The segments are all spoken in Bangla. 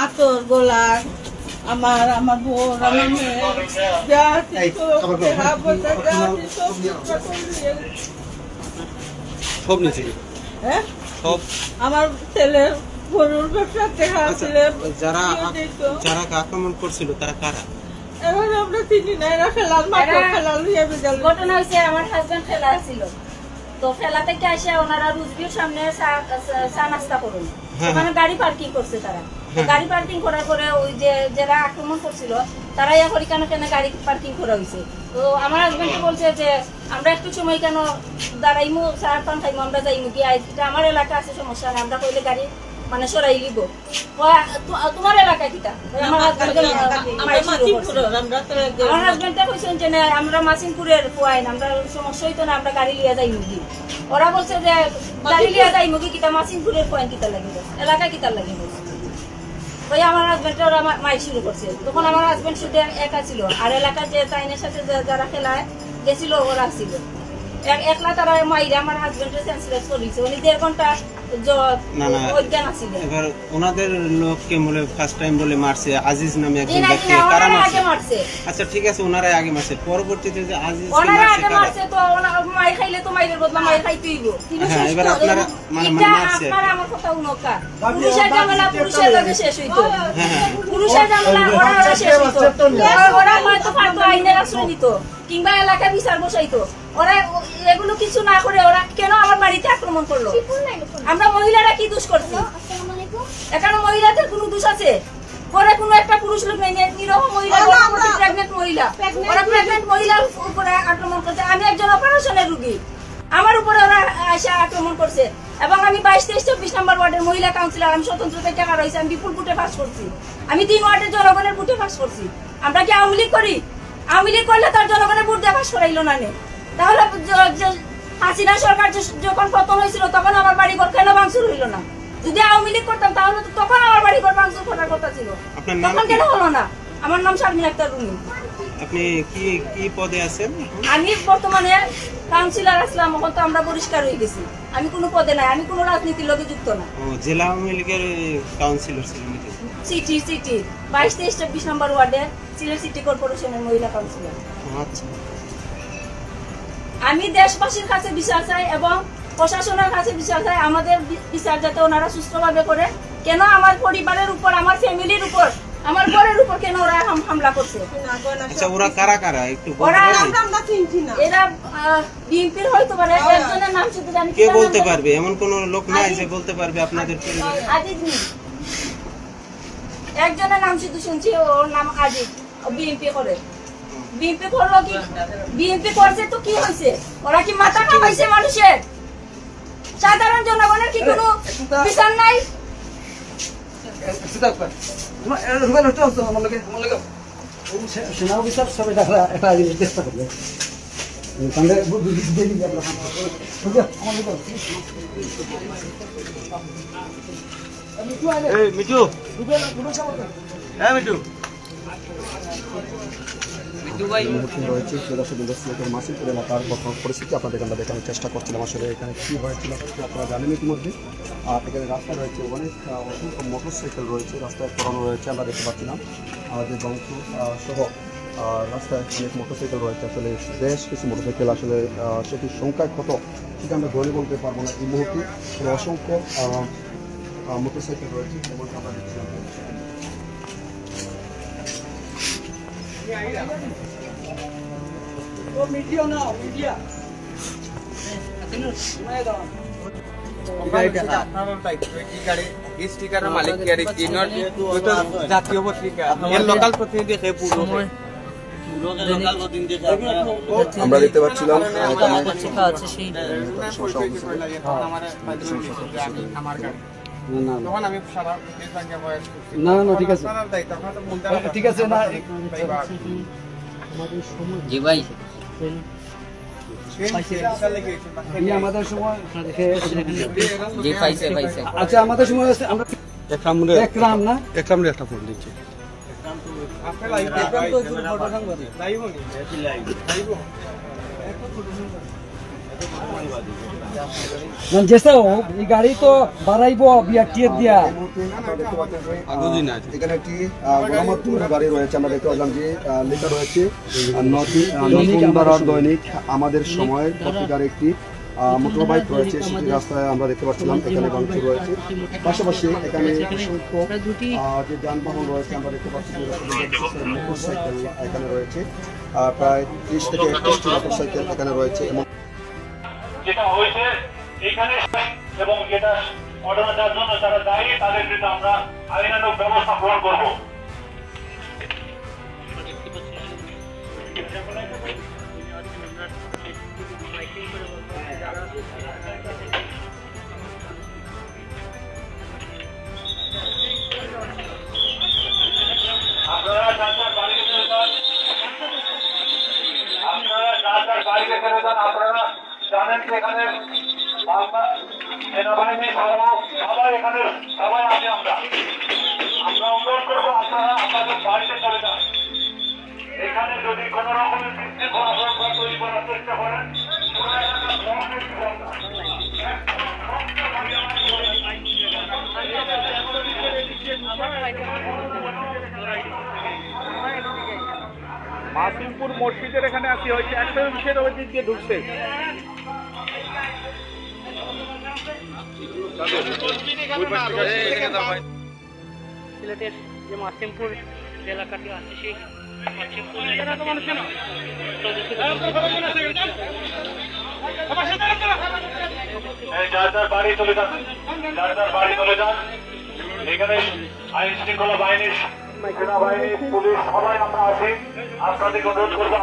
আতর গোলার আমার বোন আমার মেয়ে সব নিয়েছে হ্যাঁ সব আমার ছেলের গরুর ব্যবসা দেখা ছিল। যারা আক্রমণ করছিল তারা কারা? এখন আমরা চিনি না, এরা খেলার মাঠে খেলা লইয়া বেজাল। ঘটনা হয়েছে আমার হাজবেন্ড খেলা ছিল, তো খেলা থেকে আসে ওনারা রুজবির সামনে চা নাস্তা করুন, ওখানে গাড়ি পার্কিং করছে তারা। গাড়ি পার্কিং করার পরে ওই যে যারা আক্রমণ করছিল তারা ইয়া করি কেন গাড়ি পার্কিং করা হয়েছে। তো আমার হাজবেন্ডকে বলছে যে আমরা একটু সময় কেন দাঁড়াইমু, চা পান খাইমু, আমরা যাইমু কি এটা আমার এলাকা আছে, সমস্যা নেই, আমরা কইলে গাড়ি মানে সরাই লিব। তোমার এলাকায় কিটা আমার হাজবেন্ডটা কইছেন যে আমরা মাসিমপুরের পোয়াইন, আমরা সমস্যা হইতো না, আমরা গাড়ি লিয়া যাই মুগি। ওরা বলছে যে গাড়ি লিয়া যাই মুগি কিটা মাসিমপুরের পোয়াইন কিতা লাগিব, এলাকায় কিতা লাগিব। ওই আমার হাজবেন্ডটা ওরা মাই শুরু করছে। তখন আমার হাজবেন্ড শুধু একা ছিল, আর এলাকার যে তাইনের সাথে যারা খেলায় গেছিল ওরা ছিল একলা। তারা মাইরে আমার হাজবেন্ডের সেন্সলেস করেছে, উনি 1.5 ঘন্টা অজ্ঞান আছিল। এবার ওনাদের লোককে বলে ফার্স্ট টাইম বলে মারছে আজিজ নামে একজন ব্যক্তি, কারা মারছে? আচ্ছা ঠিক আছে, ওনারাই আগে মারছে, পরবর্তীতে যে আজিজ ওনারা আগে মারছে তো মাই খাইলে তো মাইরের বদলা মাই খাইতেইব। হ্যাঁ, এবার আপনারা মানে মারছে। আপনারা আমার কথা উনকা পুরুষের ঝামেলা পুরুষের লগে শেষ হইতো, পুরুষের ঝামেলা ওরা শেষ হইতো। ওরা হয়তো ফালতু আইনের আশ্রয় দিত কিংবা এলাকায় বিচার বসাইতো। ওরা এগুলো কিছু না করে ওরা কেন আমার বাড়িতে আক্রমণ করলো? আমরা মহিলারা কি দোষ করছি? এখানে মহিলাদের কোনো দোষ আছে? পরে কোনো একটা পুরুষ লোক নেই, নিরহ মহিলা, প্রেগনেন্ট মহিলা, ওরা প্রেগনেন্ট মহিলার উপরে আক্রমণ করছে। আমি একজন অপারেশনের রুগী, আমার উপরে ওরা এসে আক্রমণ করছে। এবং আমি 22, 23, 24 নম্বর ওয়ার্ডের মহিলা কাউন্সিলর, আমি স্বতন্ত্র থেকে টাকা রয়েছে, আমি বিপুল বুটে পাস করছি, আমি 3 ওয়ার্ডের জনগণের বুটে পাস করছি। আমরা কি আওয়ামী লীগ করি? আওয়ামী লীগ করলে তার জনগণের বুট দিয়ে পাস করাইলো না। তাহলে হাসিনা সরকার যখন পতন হয়েছিল তখন আমার বাড়ি ঘর কেন ভাঙচুর হইল না? যদি আওয়ামী লীগ করতাম তাহলে তো তখন আমার বাড়ি ঘর ভাঙচুর করার কথা ছিল, তখন কেন হলো না? আমার নাম শারমিন আক্তার রুমি। আপনি কি পদে আছেন? আমি বর্তমানে কাউন্সিলর আসলাম, এখন তো আমরা পরিষ্কার হয়ে গেছি, আমি কোনো পদে নাই, আমি কোনো রাজনীতির লগে যুক্ত না। জেলা আওয়ামী লীগের কাউন্সিলর ছিলেন? সিটি 22, 23, 24 নম্বর ওয়ার্ডে সিলেট সিটি কর্পোরেশনের মহিলা কাউন্সিলর। আচ্ছা, আমি দেশবাসীর কাছে বিচার চাই এবং প্রশাসনের কাছে বিচার চাই, আমাদের বিচার যাতে ওনারা সুস্থভাবে করে। কেন আমার পরিবারের উপর, আমার ফ্যামিলির উপর, আমার ঘরের উপর কেন ওরা হামলা করছে? আচ্ছা, ওরা কারা কারা একটু এরা বিএনপির হয়তো পারে, একজনের নাম শুধু জানি। কে বলতে পারবে? এমন কোন লোক নাই যে বলতে পারবে আপনাদের পরিবার? আজিজ নি, একজনের নাম শুধু শুনছি, ওর নাম আজিজ, বিএনপি করে। বিএনপি করলো কি? বিএনপি করছে তো কি হয়েছে? ওরা কি মাথা খাওয়াইছে মানুষের? সাধারণ জনগণের কি কোনো বিচার নাই? মিঠু, হ্যাঁ মিঠু, রয়েছে মাসিমপুর এলাকার বর্তমান পরিস্থিতি আপনাদেরকে আমরা দেখানোর চেষ্টা করছিলাম। আসলে এখানে কী হয়েছিল আপনারা জানেন ইতিমধ্যে। আর এখানে রাস্তা রয়েছে, অসংখ্য মোটরসাইকেল রয়েছে, রাস্তায় পড়ানো রয়েছে, আমরা দেখতে পাচ্ছিলাম আমাদের বংশ সহ রাস্তায় অনেক মোটরসাইকেল রয়েছে। আসলে বেশ কিছু মোটরসাইকেল, আসলে সেটির সংখ্যায় কত সেটা আমরা গণে বলতে পারবো না এই মুহূর্তে। অসংখ্য মোটরসাইকেল রয়েছে, যেমনটা আমরা দেখছিলাম। জাতীয় পত্রিকা লোকাল প্রতিনিধি আমরা দেখতে পাচ্ছিলাম না না ঠিক আছে ঠিক আছে না জি ভাই আমাদের সময় জি পাইছে পাইছে আচ্ছা আমাদের সময় আমরা একরাম না একরামরে একটা ফোন দিচ্ছি যেসা হোক এই গাড়ি তো বাড়াইবো বিআরটিএফ দিয়া। এখানে একটি গণমাধ্যমের গাড়ি রয়েছে, আমরা দেখতে পাচ্লাম যে লেখা রয়েছে নতুন বারার দৈনিক, আমাদের সময়ের পত্রিকার একটি মোটর বাইক রয়েছে, সেটি রাস্তায় আমরা দেখতে পাচ্ছিলাম এখানে ভাঙচুর রয়েছে। পাশাপাশি এখানে অসংখ্য যে যানবাহন রয়েছে আমরা দেখতে পাচ্ছি, মোটরসাইকেল এখানে রয়েছে, প্রায় 30 থেকে 31টি মোটরসাইকেল এখানে রয়েছে। যেটা হয়েছে এখানে এবং যেটা ঘটনাটার জন্য যারা দায়ী তাদের বিরুদ্ধে আমরা আইনানুগ ব্যবস্থা গ্রহণ করবো। আপনারা যার যার বাড়িতে ফেলে যান, আপনারা জানেন যে এখানে সেনাবাহিনী সবাই এখানে সবাই আছি। আমরা অনুরোধ করবো আপনারা আপনাদের বাড়িতে চলে যান। এখানে যদি কোন রকমের বিশৃঙ্খলা তৈরি করার চেষ্টা করেন, মাসিমপুর মসজিদের এখানে আসি হয়েছে, একটা ওই দিক দিয়ে ঢুকছে। সিলেটের যে মাসিমপুর এলাকাটি আছে সেই মাসিমপুর যার যার বাড়ি চলে যান, যার যার বাড়ি চলে যান। এখানে আইন শৃঙ্খলা বাহিনী, সেনাবাহিনী, পুলিশ সবাই আমরা আছি। আপনাদেরকে অনুরোধ করবো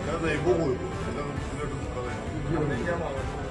Ya da bobo.